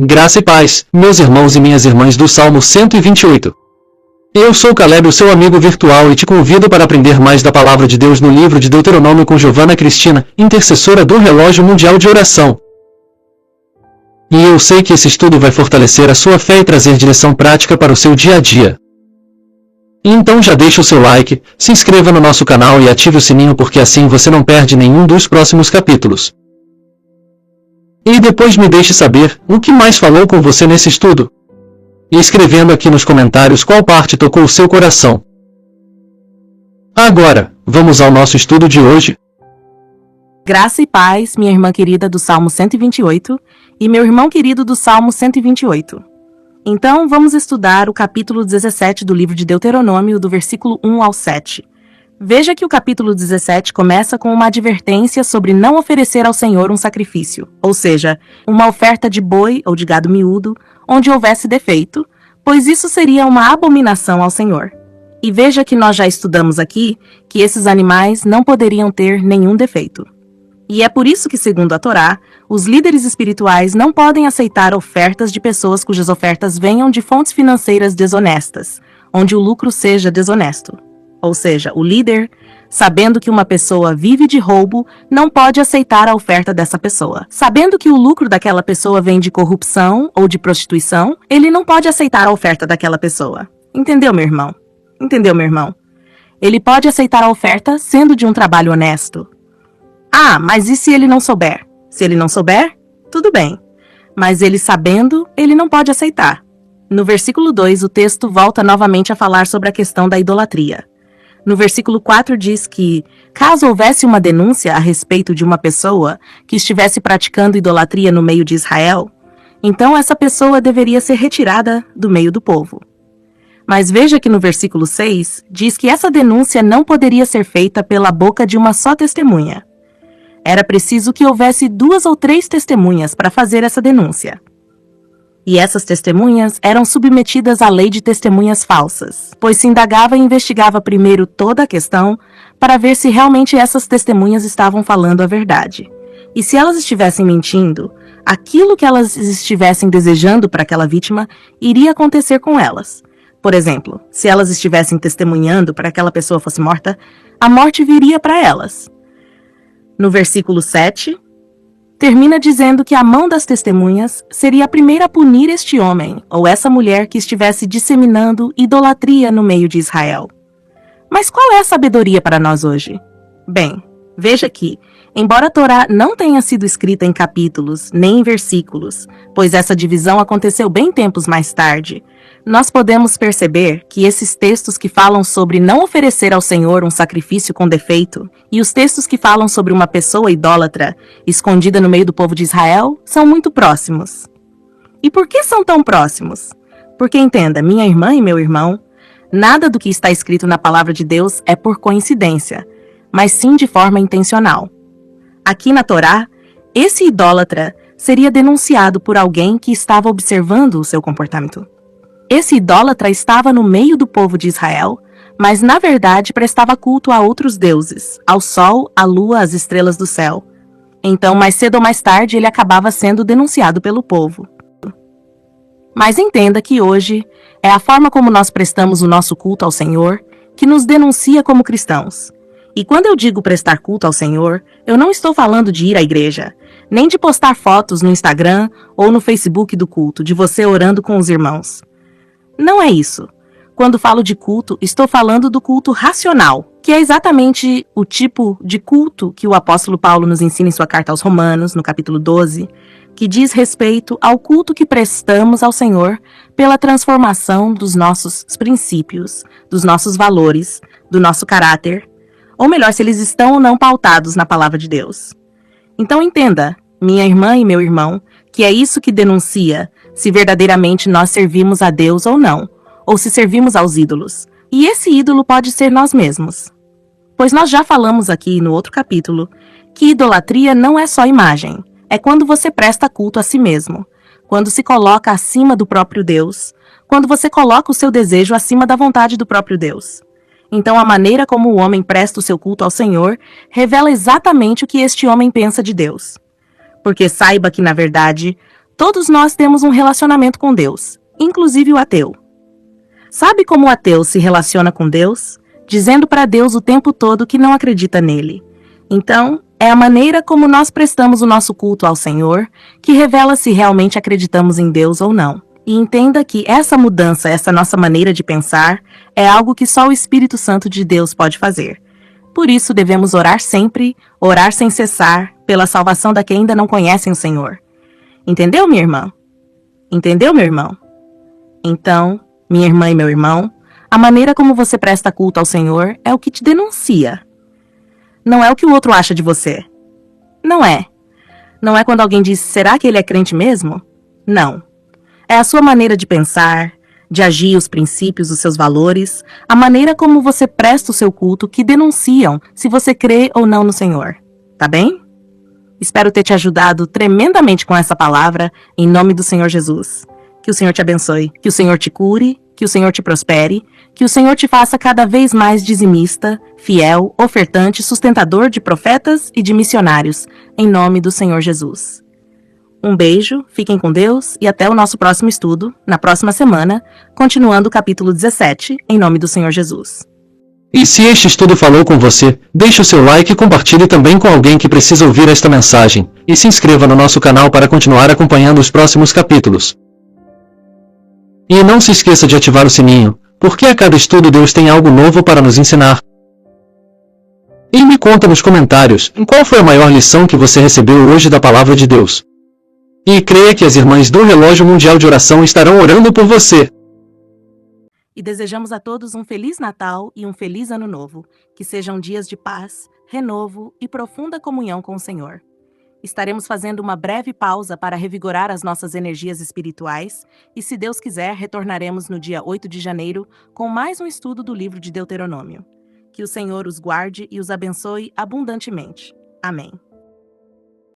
Graça e paz, meus irmãos e minhas irmãs do Salmo 128. Eu sou Caleb, o seu amigo virtual, e te convido para aprender mais da Palavra de Deus no livro de Deuteronômio com Giovana Cristina, intercessora do Relógio Mundial de Oração. E eu sei que esse estudo vai fortalecer a sua fé e trazer direção prática para o seu dia a dia. Então já deixe o seu like, se inscreva no nosso canal e ative o sininho, porque assim você não perde nenhum dos próximos capítulos. E depois me deixe saber o que mais falou com você nesse estudo, e escrevendo aqui nos comentários qual parte tocou o seu coração. Agora, vamos ao nosso estudo de hoje. Graça e paz, minha irmã querida do Salmo 128 e meu irmão querido do Salmo 128. Então, vamos estudar o capítulo 17 do livro de Deuteronômio, do versículo 1 ao 7. Veja que o capítulo 17 começa com uma advertência sobre não oferecer ao Senhor um sacrifício, ou seja, uma oferta de boi ou de gado miúdo, onde houvesse defeito, pois isso seria uma abominação ao Senhor. E veja que nós já estudamos aqui que esses animais não poderiam ter nenhum defeito. E é por isso que, segundo a Torá, os líderes espirituais não podem aceitar ofertas de pessoas cujas ofertas venham de fontes financeiras desonestas, onde o lucro seja desonesto. Ou seja, o líder, sabendo que uma pessoa vive de roubo, não pode aceitar a oferta dessa pessoa. Sabendo que o lucro daquela pessoa vem de corrupção ou de prostituição, ele não pode aceitar a oferta daquela pessoa. Entendeu, meu irmão? Entendeu, meu irmão? Ele pode aceitar a oferta sendo de um trabalho honesto. Ah, mas e se ele não souber? Se ele não souber, tudo bem. Mas ele sabendo, ele não pode aceitar. No versículo 2, o texto volta novamente a falar sobre a questão da idolatria. No versículo 4 diz que, caso houvesse uma denúncia a respeito de uma pessoa que estivesse praticando idolatria no meio de Israel, então essa pessoa deveria ser retirada do meio do povo. Mas veja que no versículo 6 diz que essa denúncia não poderia ser feita pela boca de uma só testemunha. Era preciso que houvesse 2 ou 3 testemunhas para fazer essa denúncia. E essas testemunhas eram submetidas à lei de testemunhas falsas, pois se indagava e investigava primeiro toda a questão para ver se realmente essas testemunhas estavam falando a verdade. E se elas estivessem mentindo, aquilo que elas estivessem desejando para aquela vítima iria acontecer com elas. Por exemplo, se elas estivessem testemunhando para que aquela pessoa fosse morta, a morte viria para elas. No versículo 7... termina dizendo que a mão das testemunhas seria a primeira a punir este homem ou essa mulher que estivesse disseminando idolatria no meio de Israel. Mas qual é a sabedoria para nós hoje? Bem, veja que, embora a Torá não tenha sido escrita em capítulos nem em versículos, pois essa divisão aconteceu bem tempos mais tarde, nós podemos perceber que esses textos que falam sobre não oferecer ao Senhor um sacrifício com defeito e os textos que falam sobre uma pessoa idólatra escondida no meio do povo de Israel são muito próximos. E por que são tão próximos? Porque entenda, minha irmã e meu irmão, nada do que está escrito na palavra de Deus é por coincidência, mas sim de forma intencional. Aqui na Torá, esse idólatra seria denunciado por alguém que estava observando o seu comportamento. Esse idólatra estava no meio do povo de Israel, mas na verdade prestava culto a outros deuses, ao sol, à lua, às estrelas do céu. Então, mais cedo ou mais tarde, ele acabava sendo denunciado pelo povo. Mas entenda que hoje é a forma como nós prestamos o nosso culto ao Senhor que nos denuncia como cristãos. E quando eu digo prestar culto ao Senhor, eu não estou falando de ir à igreja, nem de postar fotos no Instagram ou no Facebook do culto, de você orando com os irmãos. Não é isso. Quando falo de culto, estou falando do culto racional, que é exatamente o tipo de culto que o apóstolo Paulo nos ensina em sua carta aos Romanos, no capítulo 12, que diz respeito ao culto que prestamos ao Senhor pela transformação dos nossos princípios, dos nossos valores, do nosso caráter, ou melhor, se eles estão ou não pautados na palavra de Deus. Então entenda, minha irmã e meu irmão, que é isso que denuncia se verdadeiramente nós servimos a Deus ou não, ou se servimos aos ídolos. E esse ídolo pode ser nós mesmos. Pois nós já falamos aqui no outro capítulo que idolatria não é só imagem, é quando você presta culto a si mesmo, quando se coloca acima do próprio Deus, quando você coloca o seu desejo acima da vontade do próprio Deus. Então a maneira como o homem presta o seu culto ao Senhor revela exatamente o que este homem pensa de Deus. Porque saiba que, na verdade, Todos nós temos um relacionamento com Deus, inclusive o ateu. Sabe como o ateu se relaciona com Deus? Dizendo para Deus o tempo todo que não acredita nele. Então, é a maneira como nós prestamos o nosso culto ao Senhor que revela se realmente acreditamos em Deus ou não. E entenda que essa mudança, essa nossa maneira de pensar, é algo que só o Espírito Santo de Deus pode fazer. Por isso devemos orar sempre, orar sem cessar, pela salvação da quem ainda não conhecem o Senhor. Entendeu, minha irmã? Entendeu, meu irmão? Então, minha irmã e meu irmão, a maneira como você presta culto ao Senhor é o que te denuncia. Não é o que o outro acha de você. Não é. Não é quando alguém diz, será que ele é crente mesmo? Não. É a sua maneira de pensar, de agir, os princípios, os seus valores, a maneira como você presta o seu culto que denunciam se você crê ou não no Senhor. Tá bem? Espero ter te ajudado tremendamente com essa palavra, em nome do Senhor Jesus. Que o Senhor te abençoe, que o Senhor te cure, que o Senhor te prospere, que o Senhor te faça cada vez mais dizimista, fiel, ofertante, sustentador de profetas e de missionários, em nome do Senhor Jesus. Um beijo, fiquem com Deus e até o nosso próximo estudo, na próxima semana, continuando o capítulo 17, em nome do Senhor Jesus. E se este estudo falou com você, deixe o seu like e compartilhe também com alguém que precisa ouvir esta mensagem, e se inscreva no nosso canal para continuar acompanhando os próximos capítulos. E não se esqueça de ativar o sininho, porque a cada estudo Deus tem algo novo para nos ensinar. E me conta nos comentários, qual foi a maior lição que você recebeu hoje da Palavra de Deus. E creia que as irmãs do Relógio Mundial de Oração estarão orando por você. E desejamos a todos um Feliz Natal e um Feliz Ano Novo, que sejam dias de paz, renovo e profunda comunhão com o Senhor. Estaremos fazendo uma breve pausa para revigorar as nossas energias espirituais e, se Deus quiser, retornaremos no dia 8 de janeiro com mais um estudo do livro de Deuteronômio. Que o Senhor os guarde e os abençoe abundantemente. Amém.